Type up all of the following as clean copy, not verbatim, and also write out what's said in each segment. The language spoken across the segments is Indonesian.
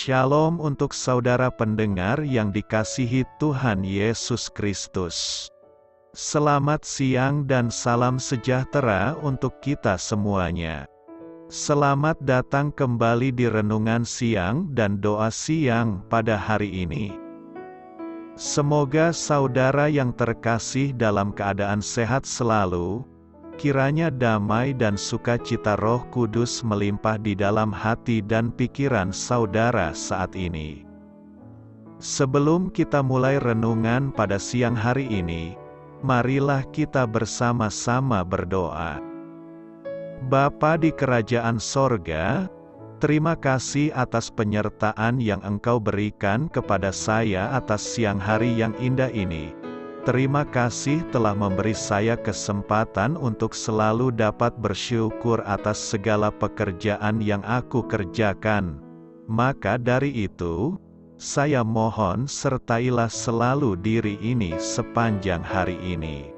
Shalom untuk saudara pendengar yang dikasihi Tuhan Yesus Kristus. Selamat siang dan salam sejahtera untuk kita semuanya. Selamat datang kembali di renungan siang dan doa siang pada hari ini. Semoga saudara yang terkasih dalam keadaan sehat selalu. Kiranya damai dan sukacita Roh Kudus melimpah di dalam hati dan pikiran saudara saat ini. Sebelum kita mulai renungan pada siang hari ini, marilah kita bersama-sama berdoa. Bapa di kerajaan sorga, terima kasih atas penyertaan yang Engkau berikan kepada saya atas siang hari yang indah ini. Terima kasih telah memberi saya kesempatan untuk selalu dapat bersyukur atas segala pekerjaan yang aku kerjakan. Maka dari itu, saya mohon sertailah selalu diri ini sepanjang hari ini.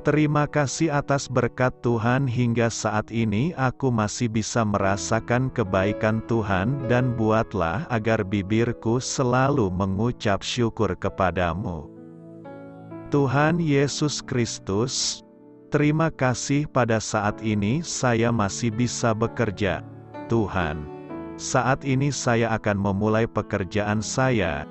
Terima kasih atas berkat Tuhan hingga saat ini aku masih bisa merasakan kebaikan Tuhan dan buatlah agar bibirku selalu mengucap syukur kepadamu. Tuhan Yesus Kristus, terima kasih pada saat ini saya masih bisa bekerja. Tuhan, saat ini saya akan memulai pekerjaan saya.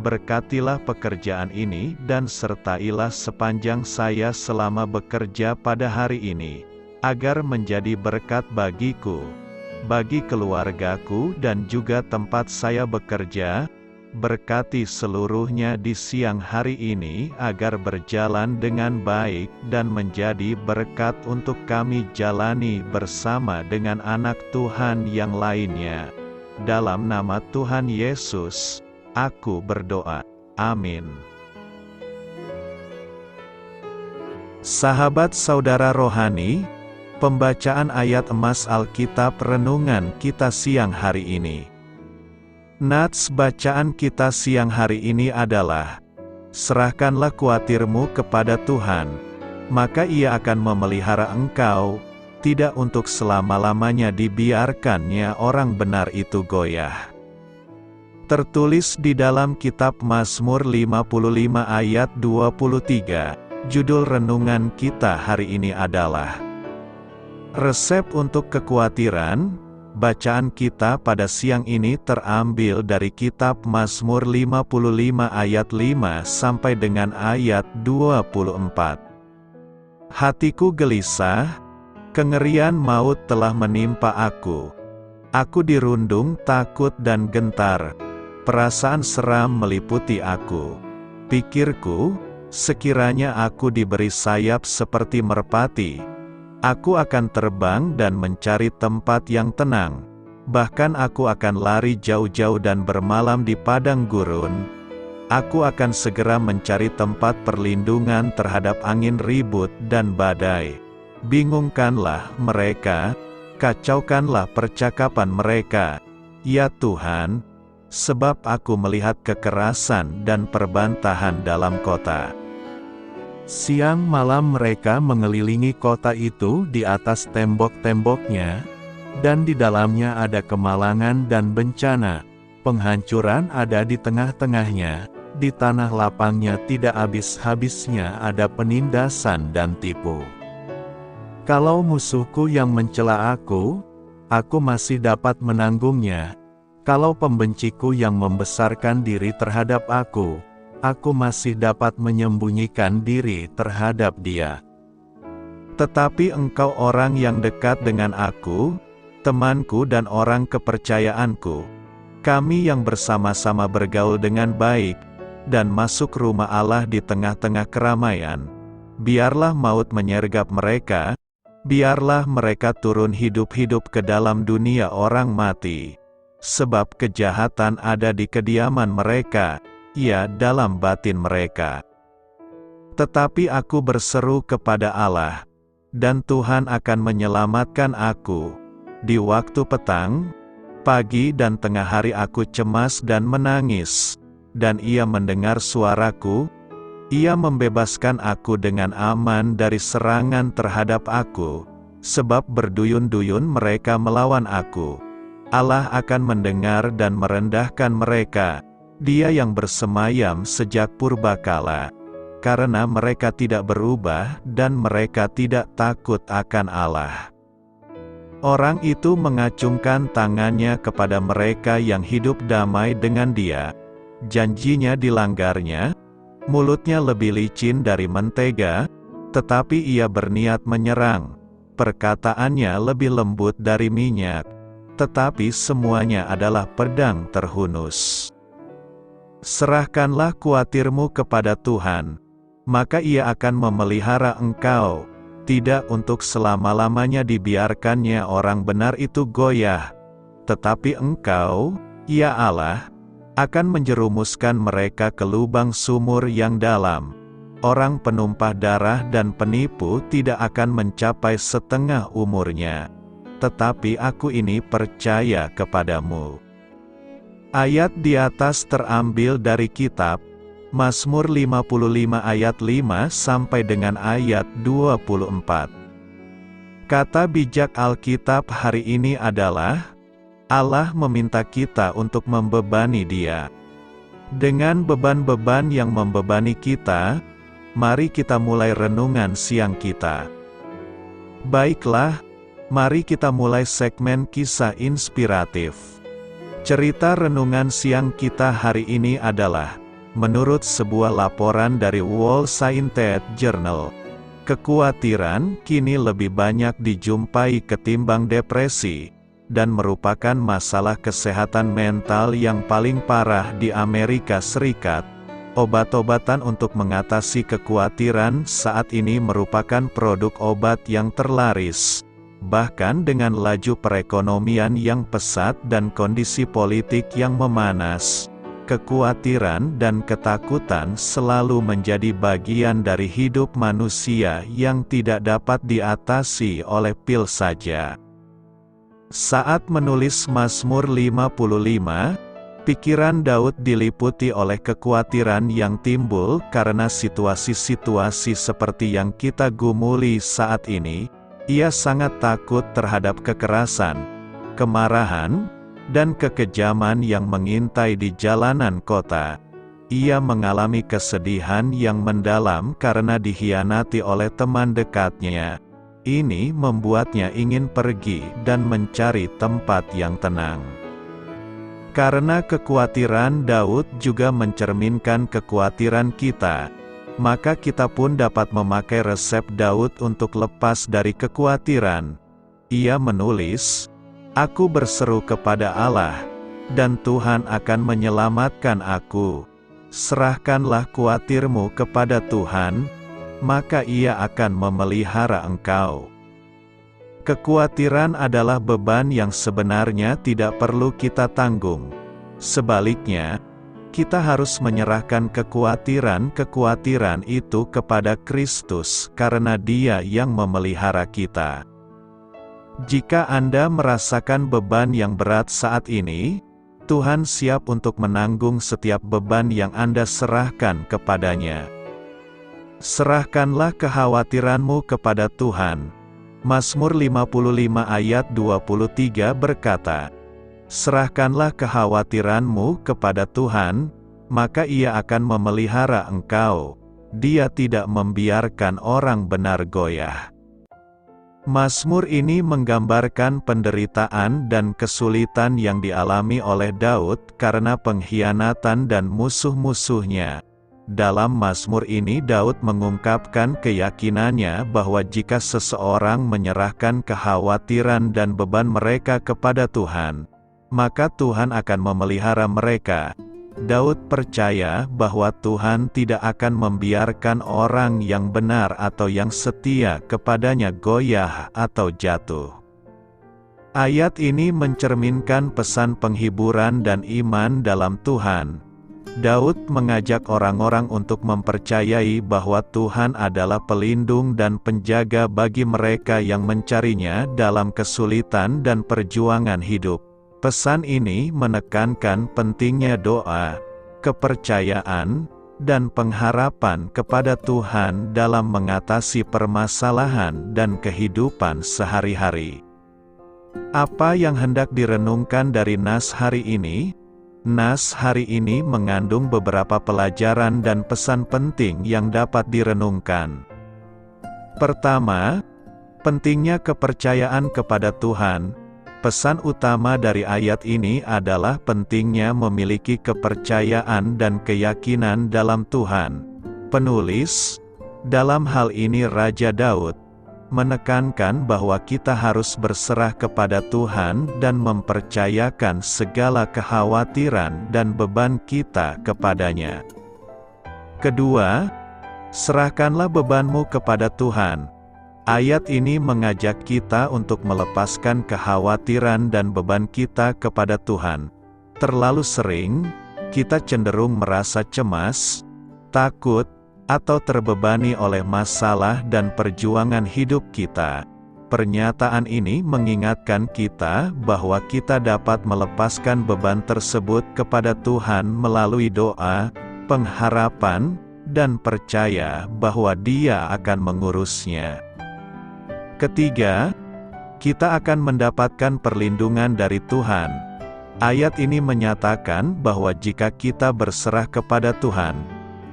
Berkatilah pekerjaan ini dan sertailah sepanjang saya selama bekerja pada hari ini, agar menjadi berkat bagiku, bagi keluargaku dan juga tempat saya bekerja. Berkati seluruhnya di siang hari ini agar berjalan dengan baik dan menjadi berkat untuk kami jalani bersama dengan anak Tuhan yang lainnya. Dalam nama Tuhan Yesus, aku berdoa. Amin. Sahabat saudara rohani, pembacaan ayat emas Alkitab renungan kita siang hari ini. Nats bacaan kita siang hari ini adalah, serahkanlah kuatirmu kepada Tuhan, maka Ia akan memelihara engkau, tidak untuk selama-lamanya dibiarkannya orang benar itu goyah. Tertulis di dalam kitab Mazmur 55 ayat 23, judul renungan kita hari ini adalah, Resep untuk Kekhawatiran. Bacaan kita pada siang ini terambil dari kitab Mazmur 55 ayat 5 sampai dengan ayat 24. Hatiku gelisah, kengerian maut telah menimpa aku. Aku dirundung takut dan gentar, perasaan seram meliputi aku. Pikirku, sekiranya aku diberi sayap seperti merpati, aku akan terbang dan mencari tempat yang tenang. Bahkan aku akan lari jauh-jauh dan bermalam di padang gurun. Aku akan segera mencari tempat perlindungan terhadap angin ribut dan badai. Bingungkanlah mereka, kacaukanlah percakapan mereka, ya Tuhan, sebab aku melihat kekerasan dan perbantahan dalam kota. Siang malam mereka mengelilingi kota itu di atas tembok-temboknya, dan di dalamnya ada kemalangan dan bencana, penghancuran ada di tengah-tengahnya, di tanah lapangnya tidak habis-habisnya ada penindasan dan tipu. Kalau musuhku yang mencela aku masih dapat menanggungnya. Kalau pembenciku yang membesarkan diri terhadap aku masih dapat menyembunyikan diri terhadap dia. Tetapi engkau orang yang dekat dengan aku, temanku dan orang kepercayaanku. Kami yang bersama-sama bergaul dengan baik, dan masuk rumah Allah di tengah-tengah keramaian. Biarlah maut menyergap mereka, biarlah mereka turun hidup-hidup ke dalam dunia orang mati. Sebab kejahatan ada di kediaman mereka, ya dalam batin mereka. Tetapi aku berseru kepada Allah, dan Tuhan akan menyelamatkan aku. Di waktu petang, pagi dan tengah hari aku cemas dan menangis, dan Ia mendengar suaraku. Ia membebaskan aku dengan aman dari serangan terhadap aku, sebab berduyun-duyun mereka melawan aku. Allah akan mendengar dan merendahkan mereka, Dia yang bersemayam sejak purbakala. Karena mereka tidak berubah dan mereka tidak takut akan Allah. Orang itu mengacungkan tangannya kepada mereka yang hidup damai dengan Dia. Janjinya dilanggarnya, mulutnya lebih licin dari mentega, tetapi ia berniat menyerang. Perkataannya lebih lembut dari minyak, tetapi semuanya adalah pedang terhunus. Serahkanlah kuatirmu kepada Tuhan, maka Ia akan memelihara engkau. Tidak untuk selama-lamanya dibiarkannya orang benar itu goyah. Tetapi engkau, ya Allah, akan menjerumuskan mereka ke lubang sumur yang dalam. Orang penumpah darah dan penipu tidak akan mencapai setengah umurnya. Tetapi aku ini percaya kepadamu. Ayat di atas terambil dari kitab Mazmur 55 ayat 5 sampai dengan ayat 24. Kata bijak Alkitab hari ini adalah, Allah meminta kita untuk membebani Dia. Dengan beban-beban yang membebani kita, mari kita mulai renungan siang kita. Baiklah, mari kita mulai segmen kisah inspiratif. Cerita renungan siang kita hari ini adalah, menurut sebuah laporan dari Wall Street Journal, kekhawatiran kini lebih banyak dijumpai ketimbang depresi, dan merupakan masalah kesehatan mental yang paling parah di Amerika Serikat. Obat-obatan untuk mengatasi kekhawatiran saat ini merupakan produk obat yang terlaris. Bahkan dengan laju perekonomian yang pesat dan kondisi politik yang memanas, kekhawatiran dan ketakutan selalu menjadi bagian dari hidup manusia yang tidak dapat diatasi oleh pil saja. Saat menulis Mazmur 55, pikiran Daud diliputi oleh kekhawatiran yang timbul karena situasi-situasi seperti yang kita gumuli saat ini. Ia sangat takut terhadap kekerasan, kemarahan, dan kekejaman yang mengintai di jalanan kota. Ia mengalami kesedihan yang mendalam karena dikhianati oleh teman dekatnya. Ini membuatnya ingin pergi dan mencari tempat yang tenang. Karena kekhawatiran Daud juga mencerminkan kekhawatiran kita, maka kita pun dapat memakai resep Daud untuk lepas dari kekhawatiran. Ia menulis, Aku berseru kepada Allah, dan Tuhan akan menyelamatkan aku. Serahkanlah kuatirmu kepada Tuhan, maka Ia akan memelihara engkau. Kekhawatiran adalah beban yang sebenarnya tidak perlu kita tanggung. Sebaliknya, kita harus menyerahkan kekhawatiran-kekhawatiran itu kepada Kristus karena Dia yang memelihara kita. Jika Anda merasakan beban yang berat saat ini, Tuhan siap untuk menanggung setiap beban yang Anda serahkan kepadanya. Serahkanlah kekhawatiranmu kepada Tuhan. Mazmur 55 ayat 23 berkata, Serahkanlah kekhawatiranmu kepada Tuhan, maka Ia akan memelihara engkau. Dia tidak membiarkan orang benar goyah. Mazmur ini menggambarkan penderitaan dan kesulitan yang dialami oleh Daud karena pengkhianatan dan musuh-musuhnya. Dalam Mazmur ini Daud mengungkapkan keyakinannya bahwa jika seseorang menyerahkan kekhawatiran dan beban mereka kepada Tuhan, maka Tuhan akan memelihara mereka. Daud percaya bahwa Tuhan tidak akan membiarkan orang yang benar atau yang setia kepadanya goyah atau jatuh. Ayat ini mencerminkan pesan penghiburan dan iman dalam Tuhan. Daud mengajak orang-orang untuk mempercayai bahwa Tuhan adalah pelindung dan penjaga bagi mereka yang mencarinya dalam kesulitan dan perjuangan hidup. Pesan ini menekankan pentingnya doa, kepercayaan, dan pengharapan kepada Tuhan dalam mengatasi permasalahan dan kehidupan sehari-hari. Apa yang hendak direnungkan dari nas hari ini? Nas hari ini mengandung beberapa pelajaran dan pesan penting yang dapat direnungkan. Pertama, pentingnya kepercayaan kepada Tuhan. Pesan utama dari ayat ini adalah pentingnya memiliki kepercayaan dan keyakinan dalam Tuhan. Penulis, dalam hal ini Raja Daud, menekankan bahwa kita harus berserah kepada Tuhan dan mempercayakan segala kekhawatiran dan beban kita kepadanya. Kedua, serahkanlah bebanmu kepada Tuhan. Ayat ini mengajak kita untuk melepaskan kekhawatiran dan beban kita kepada Tuhan. Terlalu sering, kita cenderung merasa cemas, takut, atau terbebani oleh masalah dan perjuangan hidup kita. Pernyataan ini mengingatkan kita bahwa kita dapat melepaskan beban tersebut kepada Tuhan melalui doa, pengharapan, dan percaya bahwa Dia akan mengurusnya. Ketiga, kita akan mendapatkan perlindungan dari Tuhan. Ayat ini menyatakan bahwa jika kita berserah kepada Tuhan,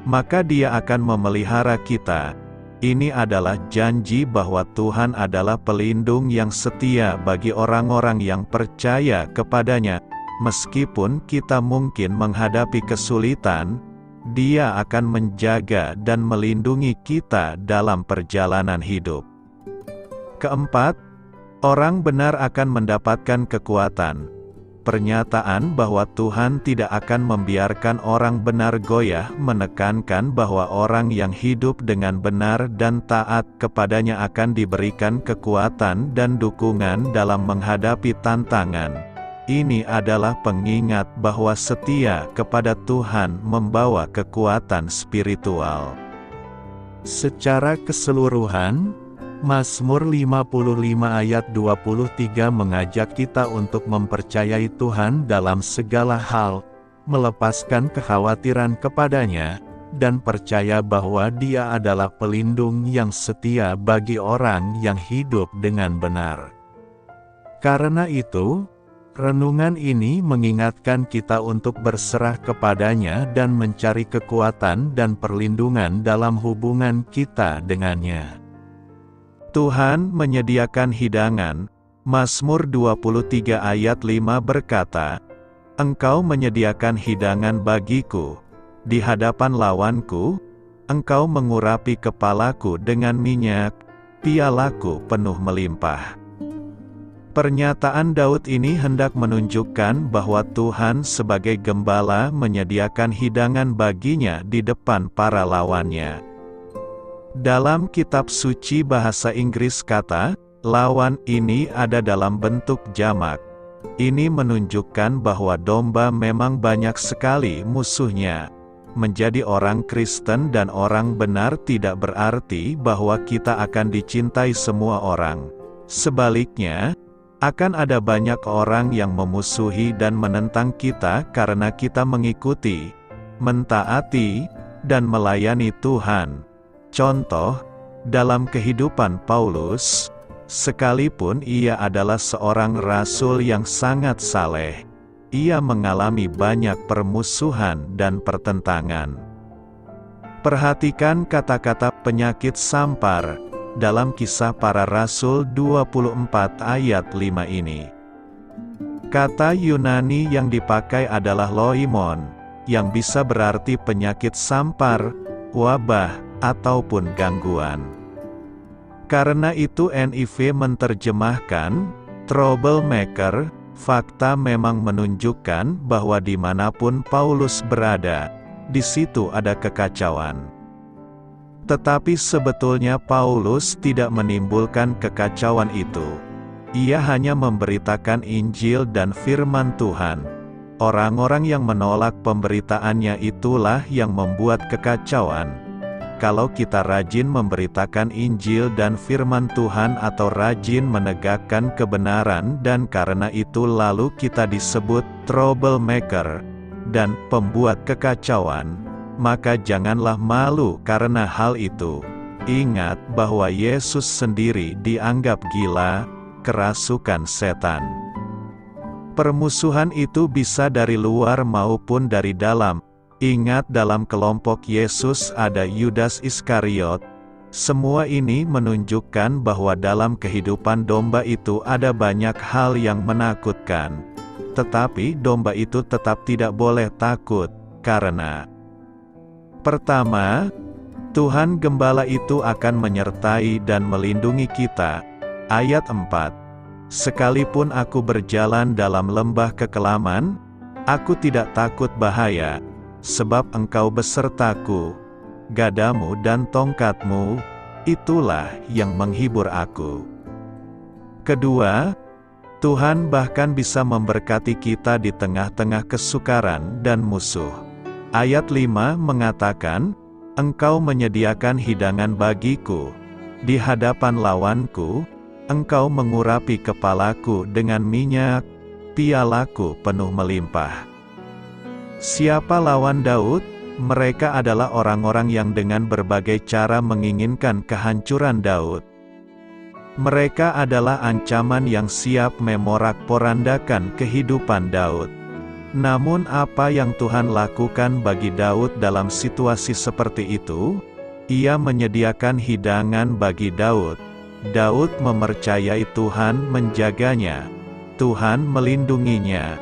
maka Dia akan memelihara kita. Ini adalah janji bahwa Tuhan adalah pelindung yang setia bagi orang-orang yang percaya kepadanya. Meskipun kita mungkin menghadapi kesulitan, Dia akan menjaga dan melindungi kita dalam perjalanan hidup. Keempat, orang benar akan mendapatkan kekuatan. Pernyataan bahwa Tuhan tidak akan membiarkan orang benar goyah menekankan bahwa orang yang hidup dengan benar dan taat kepadanya akan diberikan kekuatan dan dukungan dalam menghadapi tantangan. Ini adalah pengingat bahwa setia kepada Tuhan membawa kekuatan spiritual. Secara keseluruhan, Mazmur 55 ayat 23 mengajak kita untuk mempercayai Tuhan dalam segala hal, melepaskan kekhawatiran kepadanya, dan percaya bahwa Dia adalah pelindung yang setia bagi orang yang hidup dengan benar. Karena itu, renungan ini mengingatkan kita untuk berserah kepadanya dan mencari kekuatan dan perlindungan dalam hubungan kita dengannya. Tuhan menyediakan hidangan. Mazmur 23 ayat 5 berkata, Engkau menyediakan hidangan bagiku, di hadapan lawanku, Engkau mengurapi kepalaku dengan minyak, pialaku penuh melimpah. Pernyataan Daud ini hendak menunjukkan bahwa Tuhan sebagai gembala menyediakan hidangan baginya di depan para lawannya. Dalam kitab suci bahasa Inggris kata, lawan ini ada dalam bentuk jamak. Ini menunjukkan bahwa domba memang banyak sekali musuhnya. Menjadi orang Kristen dan orang benar tidak berarti bahwa kita akan dicintai semua orang. Sebaliknya, akan ada banyak orang yang memusuhi dan menentang kita karena kita mengikuti, mentaati, dan melayani Tuhan. Contoh, dalam kehidupan Paulus, sekalipun ia adalah seorang rasul yang sangat saleh, ia mengalami banyak permusuhan dan pertentangan. Perhatikan kata-kata penyakit sampar dalam Kisah Para Rasul 24 ayat 5 ini. Kata Yunani yang dipakai adalah loimon, yang bisa berarti penyakit sampar, wabah, ataupun gangguan. Karena itu NIV menerjemahkan, troublemaker. Fakta memang menunjukkan bahwa dimanapun Paulus berada, di situ ada kekacauan. Tetapi sebetulnya Paulus tidak menimbulkan kekacauan itu. Ia hanya memberitakan Injil dan firman Tuhan. Orang-orang yang menolak pemberitaannya itulah yang membuat kekacauan. Kalau kita rajin memberitakan Injil dan firman Tuhan atau rajin menegakkan kebenaran dan karena itu lalu kita disebut troublemaker dan pembuat kekacauan, maka janganlah malu karena hal itu. Ingat bahwa Yesus sendiri dianggap gila, kerasukan setan. Permusuhan itu bisa dari luar maupun dari dalam. Ingat, dalam kelompok Yesus ada Yudas Iskariot. Semua ini menunjukkan bahwa dalam kehidupan domba itu ada banyak hal yang menakutkan. Tetapi domba itu tetap tidak boleh takut, karena pertama, Tuhan Gembala itu akan menyertai dan melindungi kita. Ayat 4. Sekalipun aku berjalan dalam lembah kekelaman, aku tidak takut bahaya, sebab Engkau besertaku, gadamu dan tongkatmu, itulah yang menghibur aku. Kedua, Tuhan bahkan bisa memberkati kita di tengah-tengah kesukaran dan musuh. Ayat 5 mengatakan, Engkau menyediakan hidangan bagiku, di hadapan lawanku, Engkau mengurapi kepalaku dengan minyak, pialaku penuh melimpah. Siapa lawan Daud? Mereka adalah orang-orang yang dengan berbagai cara menginginkan kehancuran Daud. Mereka adalah ancaman yang siap memorak-porandakan kehidupan Daud. Namun apa yang Tuhan lakukan bagi Daud dalam situasi seperti itu? Ia menyediakan hidangan bagi Daud. Daud mempercayai Tuhan menjaganya. Tuhan melindunginya.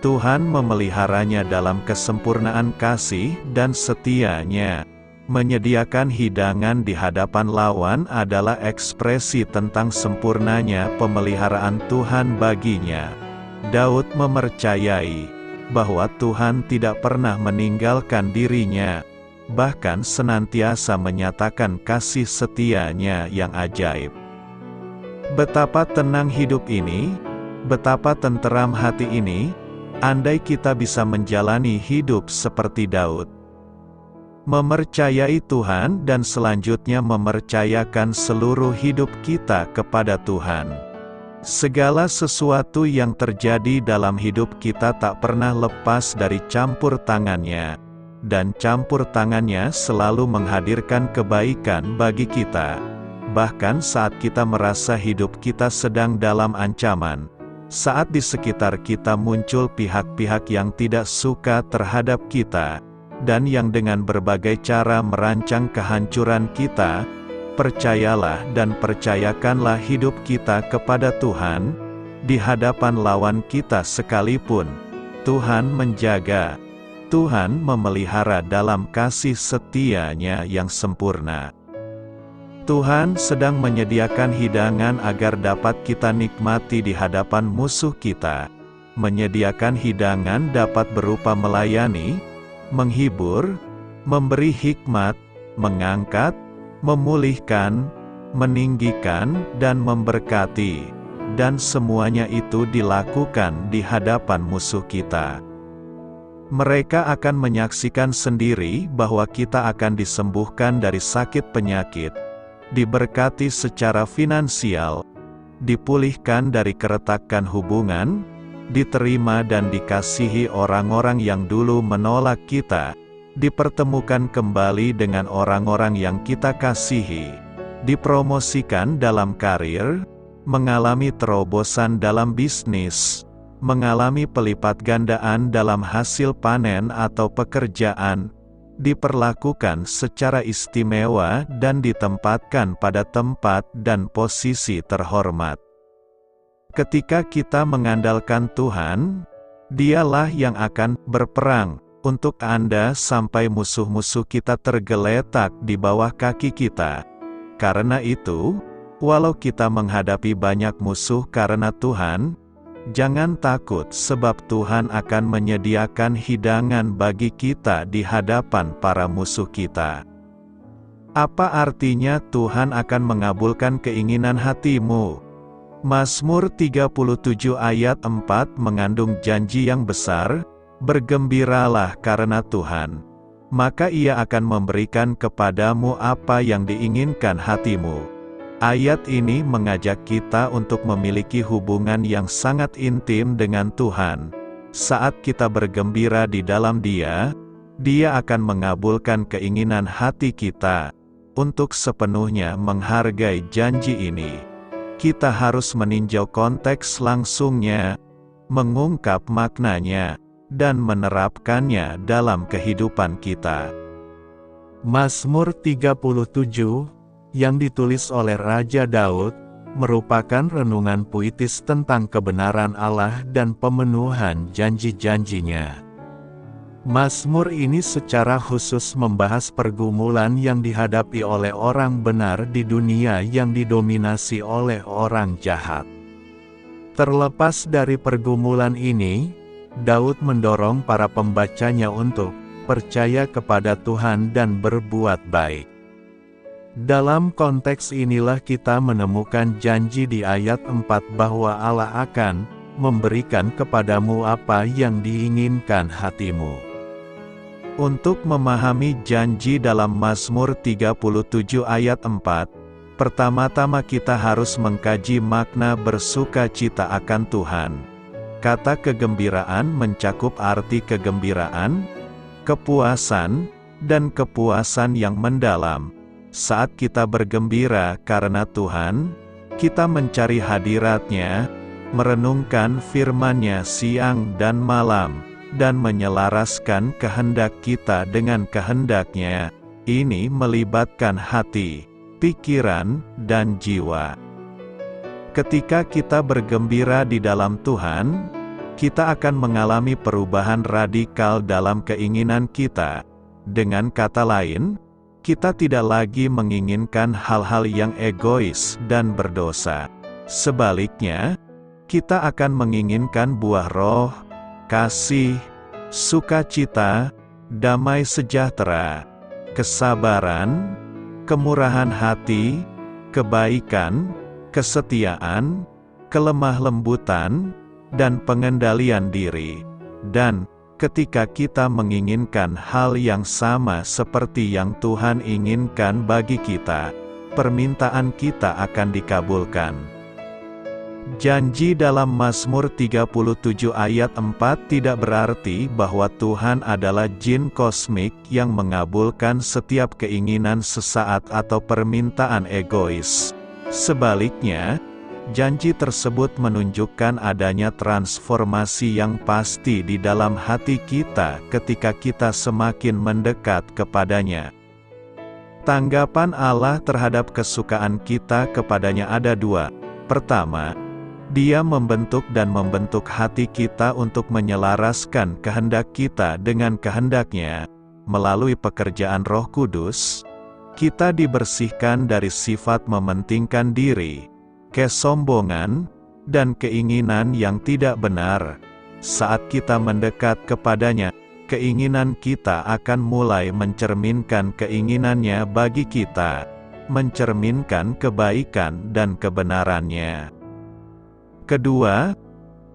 Tuhan memeliharanya dalam kesempurnaan kasih dan setianya. Menyediakan hidangan di hadapan lawan adalah ekspresi tentang sempurnanya pemeliharaan Tuhan baginya. Daud mempercayai bahwa Tuhan tidak pernah meninggalkan dirinya, bahkan senantiasa menyatakan kasih setianya yang ajaib. Betapa tenang hidup ini, betapa tenteram hati ini, andai kita bisa menjalani hidup seperti Daud. Mempercayai Tuhan dan selanjutnya mempercayakan seluruh hidup kita kepada Tuhan. Segala sesuatu yang terjadi dalam hidup kita tak pernah lepas dari campur tangannya, dan campur tangannya selalu menghadirkan kebaikan bagi kita. Bahkan saat kita merasa hidup kita sedang dalam ancaman, saat di sekitar kita muncul pihak-pihak yang tidak suka terhadap kita, dan yang dengan berbagai cara merancang kehancuran kita, percayalah dan percayakanlah hidup kita kepada Tuhan, di hadapan lawan kita sekalipun. Tuhan menjaga, Tuhan memelihara dalam kasih setianya yang sempurna. Tuhan sedang menyediakan hidangan agar dapat kita nikmati di hadapan musuh kita. Menyediakan hidangan dapat berupa melayani, menghibur, memberi hikmat, mengangkat, memulihkan, meninggikan, dan memberkati. Dan semuanya itu dilakukan di hadapan musuh kita. Mereka akan menyaksikan sendiri bahwa kita akan disembuhkan dari sakit penyakit, diberkati secara finansial, dipulihkan dari keretakan hubungan, diterima dan dikasihi orang-orang yang dulu menolak kita, dipertemukan kembali dengan orang-orang yang kita kasihi, dipromosikan dalam karir, mengalami terobosan dalam bisnis, mengalami pelipat gandaan dalam hasil panen atau pekerjaan, diperlakukan secara istimewa dan ditempatkan pada tempat dan posisi terhormat. Ketika kita mengandalkan Tuhan, Dialah yang akan berperang untuk Anda sampai musuh-musuh kita tergeletak di bawah kaki kita. Karena itu, walau kita menghadapi banyak musuh karena Tuhan, jangan takut sebab Tuhan akan menyediakan hidangan bagi kita di hadapan para musuh kita. Apa artinya Tuhan akan mengabulkan keinginan hatimu? Mazmur 37 ayat 4 mengandung janji yang besar, bergembiralah karena Tuhan, maka Ia akan memberikan kepadamu apa yang diinginkan hatimu. Ayat ini mengajak kita untuk memiliki hubungan yang sangat intim dengan Tuhan. Saat kita bergembira di dalam Dia, Dia akan mengabulkan keinginan hati kita, untuk sepenuhnya menghargai janji ini. kita harus meninjau konteks langsungnya, mengungkap maknanya, dan menerapkannya dalam kehidupan kita. Mazmur 37, yang ditulis oleh Raja Daud, merupakan renungan puitis tentang kebenaran Allah dan pemenuhan janji-janjinya. Mazmur ini secara khusus membahas pergumulan yang dihadapi oleh orang benar di dunia yang didominasi oleh orang jahat. Terlepas dari pergumulan ini, Daud mendorong para pembacanya untuk percaya kepada Tuhan dan berbuat baik. Dalam konteks inilah kita menemukan janji di ayat 4 bahwa Allah akan memberikan kepadamu apa yang diinginkan hatimu. Untuk memahami janji dalam Mazmur 37 ayat 4, pertama-tama kita harus mengkaji makna bersukacita akan Tuhan. Kata kegembiraan mencakup arti kegembiraan, kepuasan, dan kepuasan yang mendalam. Saat kita bergembira karena Tuhan, kita mencari hadirat-Nya, merenungkan firman-Nya siang dan malam, dan menyelaraskan kehendak kita dengan kehendak-Nya. Ini melibatkan hati, pikiran, dan jiwa. Ketika kita bergembira di dalam Tuhan, kita akan mengalami perubahan radikal dalam keinginan kita. Dengan kata lain, kita tidak lagi menginginkan hal-hal yang egois dan berdosa. Sebaliknya, kita akan menginginkan buah roh, kasih, sukacita, damai sejahtera, kesabaran, kemurahan hati, kebaikan, kesetiaan, kelemah lembutan, dan pengendalian diri. Dan ketika kita menginginkan hal yang sama seperti yang Tuhan inginkan bagi kita, permintaan kita akan dikabulkan. Janji dalam Mazmur 37 ayat 4 tidak berarti bahwa Tuhan adalah jin kosmik yang mengabulkan setiap keinginan sesaat atau permintaan egois. Sebaliknya, janji tersebut menunjukkan adanya transformasi yang pasti di dalam hati kita ketika kita semakin mendekat kepadanya. Tanggapan Allah terhadap kesukaan kita kepadanya ada dua. Pertama, Dia membentuk dan membentuk hati kita untuk menyelaraskan kehendak kita dengan kehendak-Nya. Melalui pekerjaan Roh Kudus, kita dibersihkan dari sifat mementingkan diri, kesombongan, dan keinginan yang tidak benar. Saat kita mendekat kepadanya, keinginan kita akan mulai mencerminkan keinginannya bagi kita, mencerminkan kebaikan dan kebenarannya. Kedua,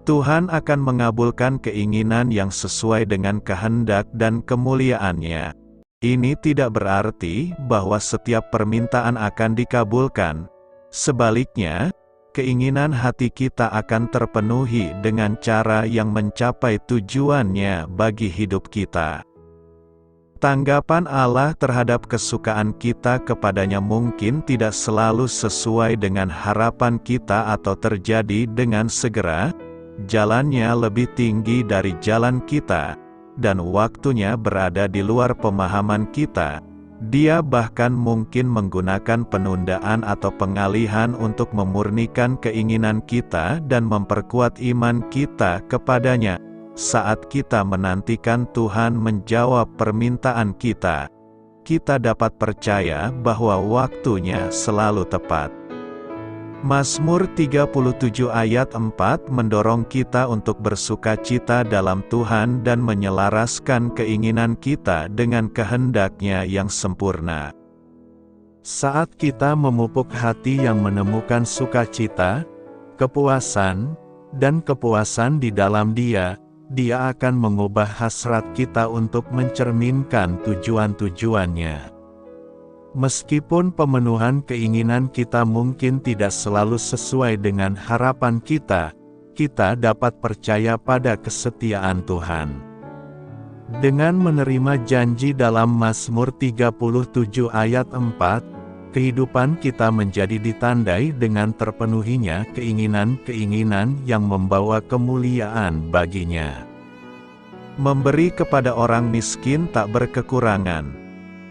Tuhan akan mengabulkan keinginan yang sesuai dengan kehendak dan kemuliaan-Nya. Ini tidak berarti bahwa setiap permintaan akan dikabulkan. Sebaliknya, keinginan hati kita akan terpenuhi dengan cara yang mencapai tujuannya bagi hidup kita. Tanggapan Allah terhadap kesukaan kita kepadanya mungkin tidak selalu sesuai dengan harapan kita atau terjadi dengan segera, jalannya lebih tinggi dari jalan kita, dan waktunya berada di luar pemahaman kita. Dia bahkan mungkin menggunakan penundaan atau pengalihan untuk memurnikan keinginan kita dan memperkuat iman kita kepadanya. Saat kita menantikan Tuhan menjawab permintaan kita, kita dapat percaya bahwa waktunya selalu tepat. Mazmur 37 ayat 4 mendorong kita untuk bersukacita dalam Tuhan dan menyelaraskan keinginan kita dengan kehendak-Nya yang sempurna. Saat kita memupuk hati yang menemukan sukacita, kepuasan, dan kepuasan di dalam Dia, Dia akan mengubah hasrat kita untuk mencerminkan tujuan-tujuannya. Meskipun pemenuhan keinginan kita mungkin tidak selalu sesuai dengan harapan kita, kita dapat percaya pada kesetiaan Tuhan. Dengan menerima janji dalam Mazmur 37 ayat 4, kehidupan kita menjadi ditandai dengan terpenuhinya keinginan-keinginan yang membawa kemuliaan baginya. Memberi kepada orang miskin tak berkekurangan.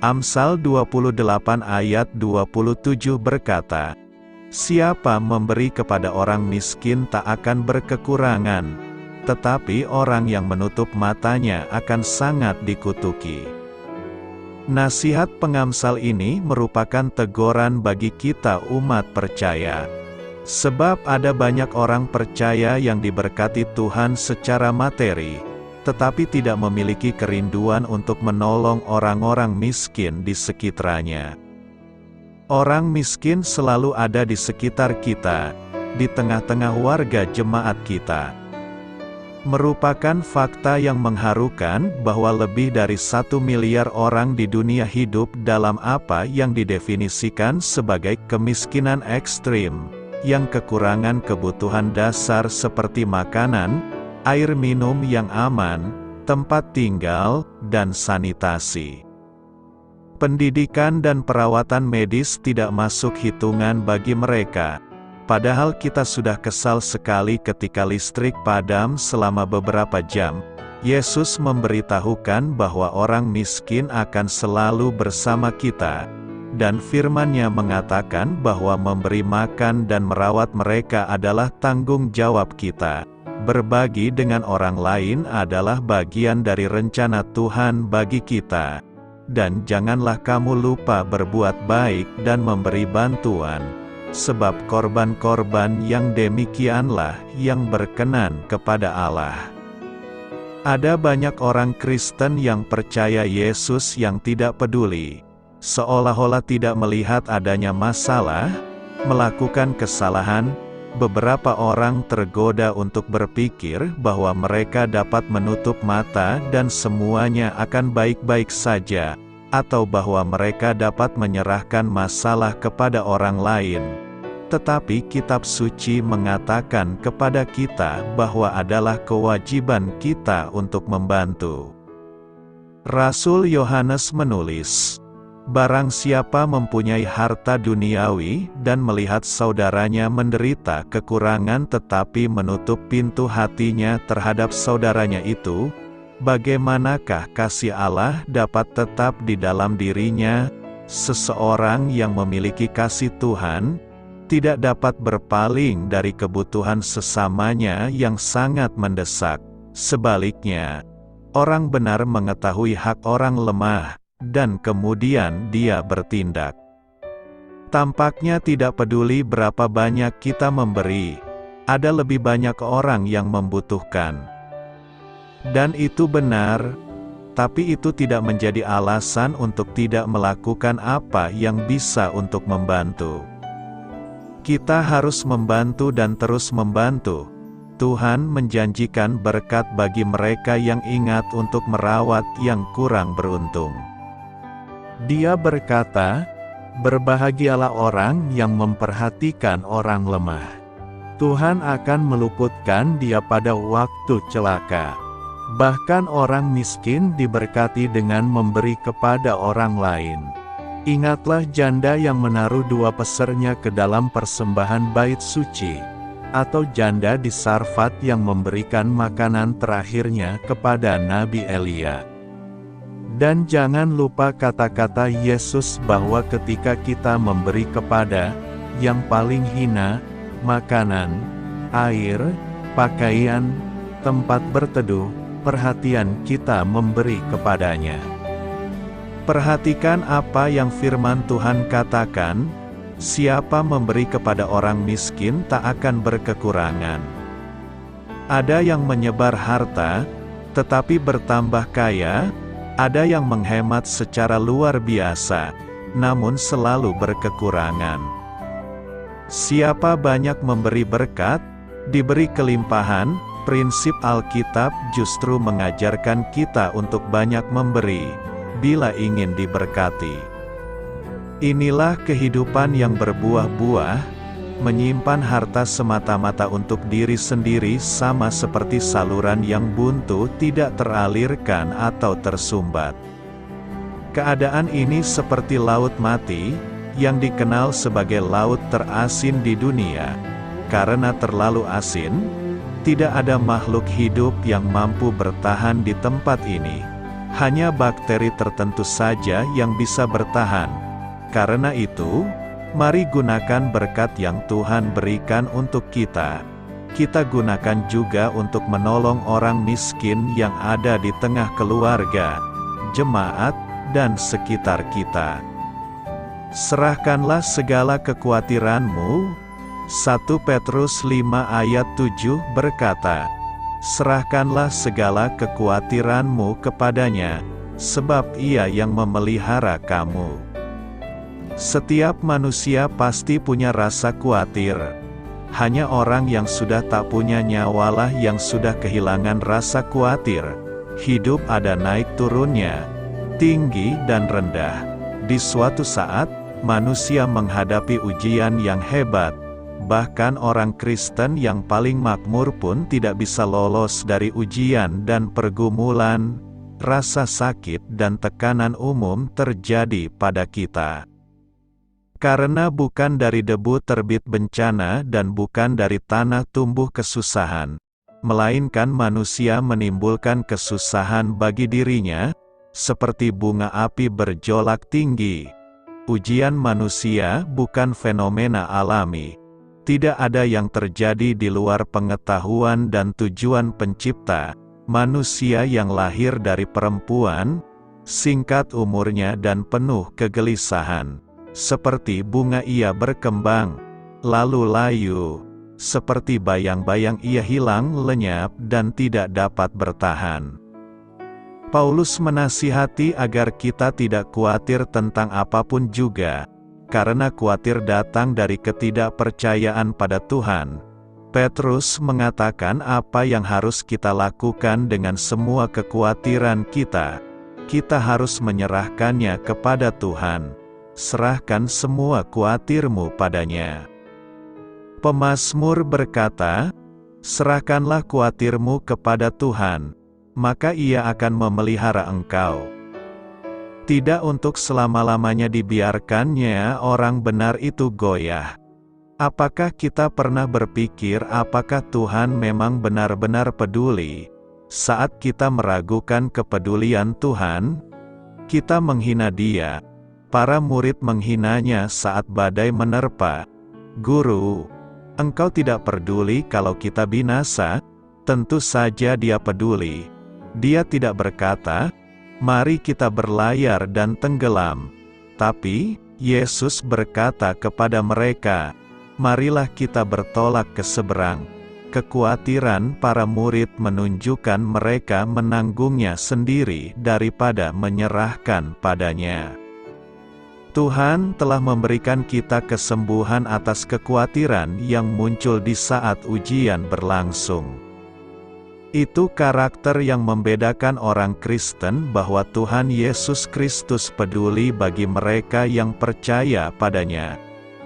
Amsal 28 ayat 27 berkata, "Siapa memberi kepada orang miskin tak akan berkekurangan, tetapi orang yang menutup matanya akan sangat dikutuki." Nasihat pengamsal ini merupakan teguran bagi kita umat percaya. Sebab ada banyak orang percaya yang diberkati Tuhan secara materi, tetapi tidak memiliki kerinduan untuk menolong orang-orang miskin di sekitarnya. Orang miskin selalu ada di sekitar kita, di tengah-tengah warga jemaat kita. Merupakan fakta yang mengharukan bahwa lebih dari 1 miliar orang di dunia hidup dalam apa yang didefinisikan sebagai kemiskinan ekstrim, yang kekurangan kebutuhan dasar seperti makanan, air minum yang aman, tempat tinggal, dan sanitasi. Pendidikan dan perawatan medis tidak masuk hitungan bagi mereka. Padahal kita sudah kesal sekali ketika listrik padam selama beberapa jam. Yesus memberitahukan bahwa orang miskin akan selalu bersama kita. Dan firman-Nya mengatakan bahwa memberi makan dan merawat mereka adalah tanggung jawab kita. Berbagi dengan orang lain adalah bagian dari rencana Tuhan bagi kita. Dan janganlah kamu lupa berbuat baik dan memberi bantuan, sebab korban-korban yang demikianlah yang berkenan kepada Allah. Ada banyak orang Kristen yang percaya Yesus yang tidak peduli, seolah-olah tidak melihat adanya masalah, melakukan kesalahan. Beberapa orang tergoda untuk berpikir bahwa mereka dapat menutup mata dan semuanya akan baik-baik saja, atau bahwa mereka dapat menyerahkan masalah kepada orang lain. Tetapi kitab suci mengatakan kepada kita bahwa adalah kewajiban kita untuk membantu. Rasul Yohanes menulis, "Barang siapa mempunyai harta duniawi dan melihat saudaranya menderita kekurangan tetapi menutup pintu hatinya terhadap saudaranya itu, bagaimanakah kasih Allah dapat tetap di dalam dirinya? Seseorang yang memiliki kasih Tuhan tidak dapat berpaling dari kebutuhan sesamanya yang sangat mendesak. Sebaliknya, orang benar mengetahui hak orang lemah, dan kemudian dia bertindak. Tampaknya tidak peduli berapa banyak kita memberi, ada lebih banyak orang yang membutuhkan. Dan itu benar, tapi itu tidak menjadi alasan untuk tidak melakukan apa yang bisa untuk membantu. Kita harus membantu dan terus membantu. Tuhan menjanjikan berkat bagi mereka yang ingat untuk merawat yang kurang beruntung. Dia berkata, "Berbahagialah orang yang memperhatikan orang lemah. Tuhan akan meluputkan dia pada waktu celaka." Bahkan orang miskin diberkati dengan memberi kepada orang lain. Ingatlah janda yang menaruh 2 pesernya ke dalam persembahan bait suci, atau janda di Sarfat yang memberikan makanan terakhirnya kepada Nabi Elia. Dan jangan lupa kata-kata Yesus bahwa ketika kita memberi kepada yang paling hina, makanan, air, pakaian, tempat berteduh, perhatian kita memberi kepadanya. Perhatikan apa yang firman Tuhan katakan, "Siapa memberi kepada orang miskin tak akan berkekurangan." Ada yang menyebar harta, tetapi bertambah kaya. Ada yang menghemat secara luar biasa, namun selalu berkekurangan. Siapa banyak memberi berkat, diberi kelimpahan. Prinsip Alkitab justru mengajarkan kita untuk banyak memberi, bila ingin diberkati. Inilah kehidupan yang berbuah-buah, menyimpan harta semata-mata untuk diri sendiri sama seperti saluran yang buntu tidak teralirkan atau tersumbat. Keadaan ini seperti laut mati, yang dikenal sebagai laut terasin di dunia. Karena terlalu asin, tidak ada makhluk hidup yang mampu bertahan di tempat ini. Hanya bakteri tertentu saja yang bisa bertahan. Karena itu, mari gunakan berkat yang Tuhan berikan untuk kita. Kita gunakan juga untuk menolong orang miskin yang ada di tengah keluarga, jemaat, dan sekitar kita. Serahkanlah segala kekhawatiranmu. 1 Petrus 5 ayat 7 berkata, serahkanlah segala kekhawatiranmu kepadanya, sebab Ia yang memelihara kamu. Setiap manusia pasti punya rasa khawatir. Hanya orang yang sudah tak punya nyawalah yang sudah kehilangan rasa khawatir. Hidup ada naik turunnya, tinggi dan rendah. Di suatu saat, manusia menghadapi ujian yang hebat. Bahkan orang Kristen yang paling makmur pun tidak bisa lolos dari ujian dan pergumulan. Rasa sakit dan tekanan umum terjadi pada kita. Karena bukan dari debu terbit bencana dan bukan dari tanah tumbuh kesusahan, melainkan manusia menimbulkan kesusahan bagi dirinya, seperti bunga api berjolak tinggi. Ujian manusia bukan fenomena alami. Tidak ada yang terjadi di luar pengetahuan dan tujuan pencipta. Manusia yang lahir dari perempuan, singkat umurnya dan penuh kegelisahan. Seperti bunga ia berkembang, lalu layu. Seperti bayang-bayang ia hilang lenyap dan tidak dapat bertahan. Paulus menasihati agar kita tidak khawatir tentang apapun juga, karena khawatir datang dari ketidakpercayaan pada Tuhan. Petrus mengatakan apa yang harus kita lakukan dengan semua kekhawatiran kita. Kita harus menyerahkannya kepada Tuhan. Serahkan semua khawatirmu padanya. Pemazmur berkata, serahkanlah khawatirmu kepada Tuhan, maka Ia akan memelihara engkau. Tidak untuk selama-lamanya dibiarkannya orang benar itu goyah. Apakah kita pernah berpikir apakah Tuhan memang benar-benar peduli? Saat kita meragukan kepedulian Tuhan, kita menghina Dia. Para murid menghinanya saat badai menerpa. Guru, engkau tidak peduli kalau kita binasa? Tentu saja Dia peduli. Dia tidak berkata, mari kita berlayar dan tenggelam. Tapi, Yesus berkata kepada mereka, marilah kita bertolak ke seberang. Kekhawatiran para murid menunjukkan mereka menanggungnya sendiri daripada menyerahkan padanya. Tuhan telah memberikan kita kesembuhan atas kekhawatiran yang muncul di saat ujian berlangsung. Itu karakter yang membedakan orang Kristen bahwa Tuhan Yesus Kristus peduli bagi mereka yang percaya padanya.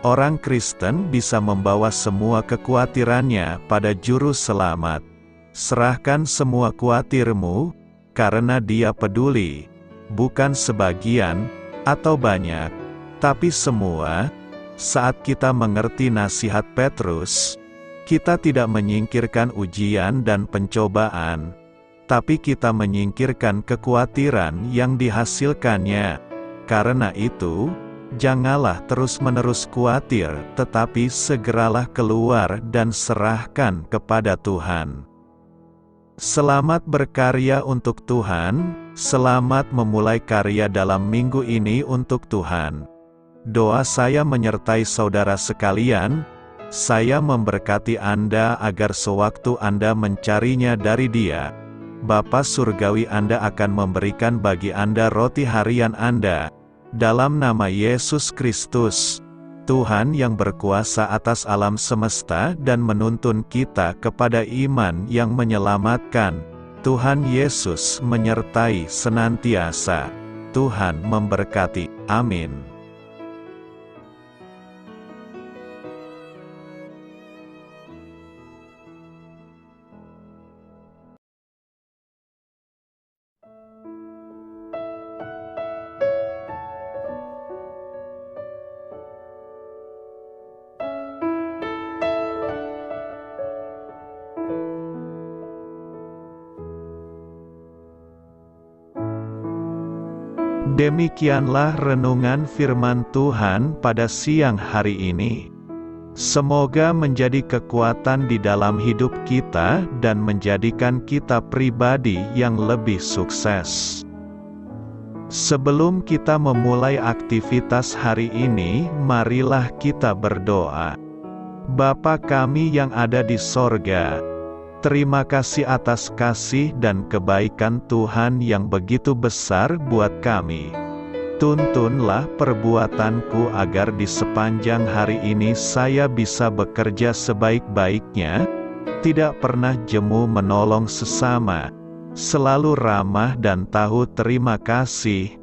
Orang Kristen bisa membawa semua kekhawatirannya pada Juru Selamat. Serahkan semua khawatirmu, karena Dia peduli, bukan sebagian, atau banyak, tapi semua. Saat kita mengerti nasihat Petrus, kita tidak menyingkirkan ujian dan pencobaan, tapi kita menyingkirkan kekhawatiran yang dihasilkannya. Karena itu, janganlah terus-menerus khawatir, tetapi segeralah keluar dan serahkan kepada Tuhan. Selamat berkarya untuk Tuhan, selamat memulai karya dalam minggu ini untuk Tuhan. Doa saya menyertai saudara sekalian, saya memberkati Anda agar sewaktu Anda mencarinya dari Dia, Bapa Surgawi Anda akan memberikan bagi Anda roti harian Anda. Dalam nama Yesus Kristus, Tuhan yang berkuasa atas alam semesta dan menuntun kita kepada iman yang menyelamatkan, Tuhan Yesus menyertai senantiasa. Tuhan memberkati. Amin. Demikianlah renungan firman Tuhan pada siang hari ini. Semoga menjadi kekuatan di dalam hidup kita dan menjadikan kita pribadi yang lebih sukses. Sebelum kita memulai aktivitas hari ini, marilah kita berdoa. Bapa kami yang ada di sorga, terima kasih atas kasih dan kebaikan Tuhan yang begitu besar buat kami. Tuntunlah perbuatanku agar di sepanjang hari ini saya bisa bekerja sebaik-baiknya, tidak pernah jemu menolong sesama, selalu ramah dan tahu terima kasih,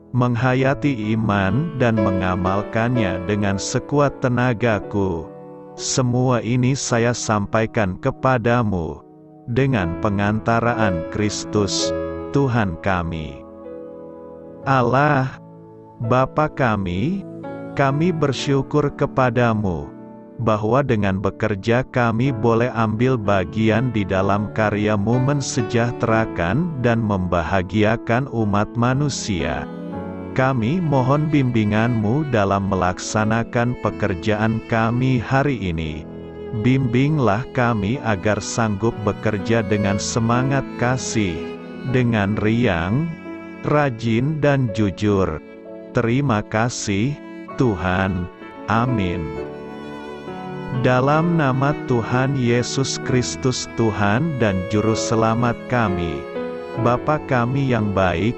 menghayati iman dan mengamalkannya dengan sekuat tenagaku. Semua ini saya sampaikan kepadamu, dengan pengantaraan Kristus, Tuhan kami. Allah, Bapa kami bersyukur kepadamu, bahwa dengan bekerja kami boleh ambil bagian di dalam karya-Mu mensejahterakan dan membahagiakan umat manusia. Kami mohon bimbingan-Mu dalam melaksanakan pekerjaan kami hari ini. Bimbinglah kami agar sanggup bekerja dengan semangat kasih, dengan riang, rajin dan jujur. Terima kasih, Tuhan. Amin. Dalam nama Tuhan Yesus Kristus Tuhan dan Juru Selamat kami, Bapa kami yang baik,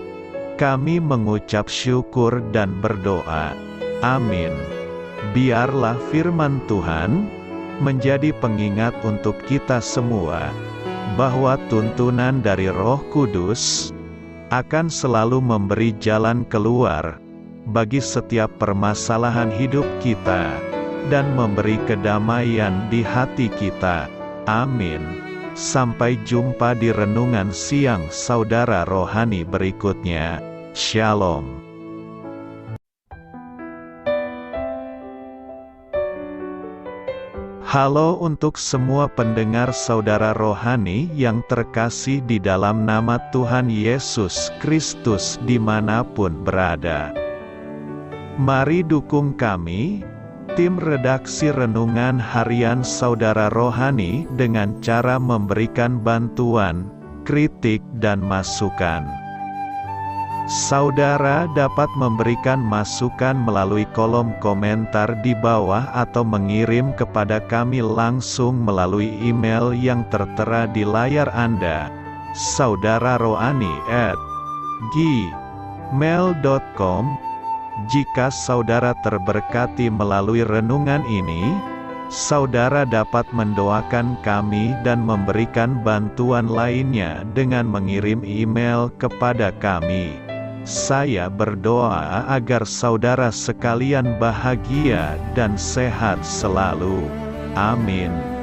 kami mengucap syukur dan berdoa. Amin. Biarlah firman Tuhan menjadi pengingat untuk kita semua, bahwa tuntunan dari Roh Kudus akan selalu memberi jalan keluar bagi setiap permasalahan hidup kita, dan memberi kedamaian di hati kita. Amin. Sampai jumpa di renungan siang saudara rohani berikutnya. Shalom. Halo untuk semua pendengar saudara rohani yang terkasih di dalam nama Tuhan Yesus Kristus dimanapun berada. Mari dukung kami, tim redaksi Renungan Harian Saudara Rohani dengan cara memberikan bantuan, kritik dan masukan. Saudara dapat memberikan masukan melalui kolom komentar di bawah atau mengirim kepada kami langsung melalui email yang tertera di layar Anda, saudararohani@gmail.com. Jika saudara terberkati melalui renungan ini, saudara dapat mendoakan kami dan memberikan bantuan lainnya dengan mengirim email kepada kami. Saya berdoa agar saudara sekalian bahagia dan sehat selalu. Amin.